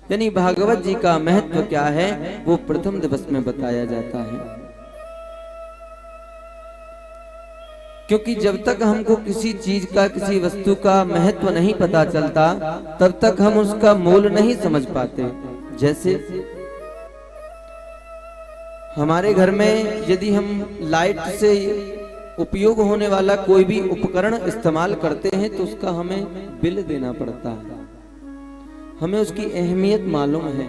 यानी भागवत जी का महत्व क्या है वो प्रथम दिवस में बताया जाता है। क्योंकि जब तक हमको किसी चीज का, किसी वस्तु का महत्व नहीं पता चलता, तब तक हम उसका मूल नहीं समझ पाते। जैसे हमारे घर में यदि हम लाइट से उपयोग होने वाला कोई भी उपकरण इस्तेमाल करते हैं तो उसका हमें बिल देना पड़ता है, हमें उसकी अहमियत मालूम है।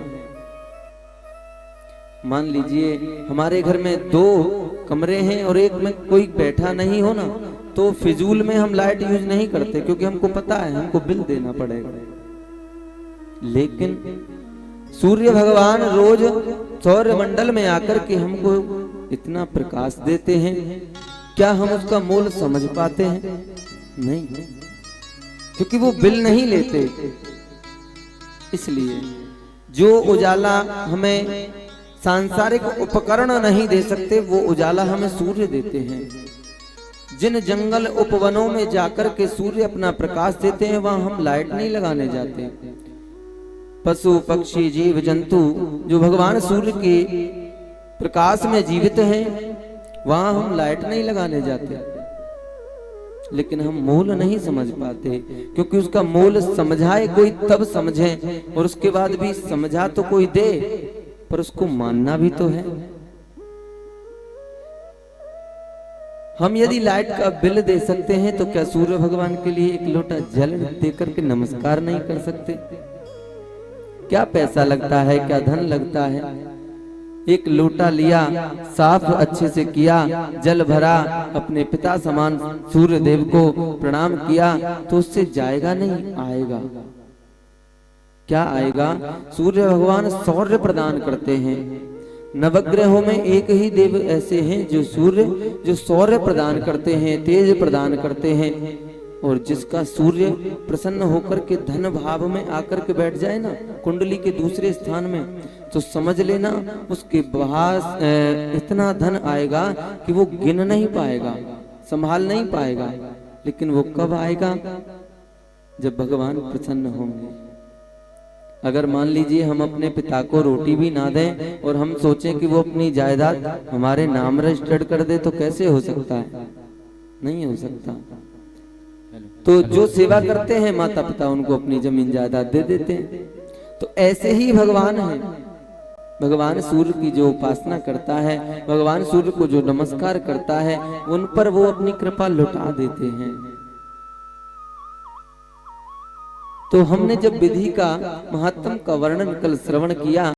मान लीजिए हमारे घर में 2 कमरे हैं और एक में कोई बैठा नहीं हो ना, तो फिजूल में हम लाइट यूज नहीं करते, क्योंकि हमको पता है हमको बिल देना पड़ेगा। लेकिन सूर्य भगवान रोज सौर मंडल में आकर के हमको इतना प्रकाश देते हैं, क्या हम उसका मूल समझ पाते हैं? नहीं, क्योंकि वो बिल नहीं लेते। इसलिए जो उजाला हमें सांसारिक उपकरण नहीं दे सकते, वो उजाला हमें सूर्य देते हैं। जिन जंगल उपवनों में जाकर के सूर्य अपना प्रकाश देते हैं, वहां हम लाइट नहीं लगाने जाते। पशु पक्षी जीव जंतु जो भगवान सूर्य के प्रकाश में जीवित हैं, वहां हम लाइट नहीं लगाने जाते। लेकिन हम मूल नहीं समझ पाते, क्योंकि उसका मूल समझाए कोई तब समझे, और उसके बाद भी समझा तो कोई दे, पर उसको मानना भी तो है। हम यदि लाइट का बिल दे सकते हैं, तो क्या सूर्य भगवान के लिए एक लोटा जल देकर के नमस्कार नहीं कर सकते? क्या पैसा लगता है, क्या धन लगता है? एक लोटा लिया, साफ अच्छे से किया, जल भरा, अपने पिता समान सूर्य देव को प्रणाम किया, तो उससे जाएगा नहीं, आएगा। क्या आएगा? सूर्य भगवान सौर्य प्रदान करते हैं। नवग्रहों में एक ही देव ऐसे हैं जो सौर्य प्रदान करते हैं, तेज प्रदान करते हैं। और जिसका सूर्य प्रसन्न होकर के धन भाव में आकर के बैठ जाए ना, कुंडली के दूसरे स्थान में, तो समझ लेना उसके पास इतना धन आएगा कि वो गिन नहीं पाएगा, संभाल नहीं पाएगा। लेकिन वो कब आएगा? जब भगवान प्रसन्न होंगे। अगर मान लीजिए हम अपने पिता को रोटी भी ना दें और हम सोचें कि वो अपनी जायदाद हमारे नाम रजिस्टर्ड कर दे, तो कैसे हो सकता है? नहीं हो सकता। तो जो सेवा करते हैं माता पिता, उनको अपनी जमीन जायदाद दे देते हैं। तो ऐसे ही भगवान है। भगवान सूर्य की जो उपासना करता है, भगवान सूर्य को जो नमस्कार करता है, उन पर वो अपनी कृपा लुटा देते हैं। तो हमने जब विधि का महात्म का वर्णन कल श्रवण किया,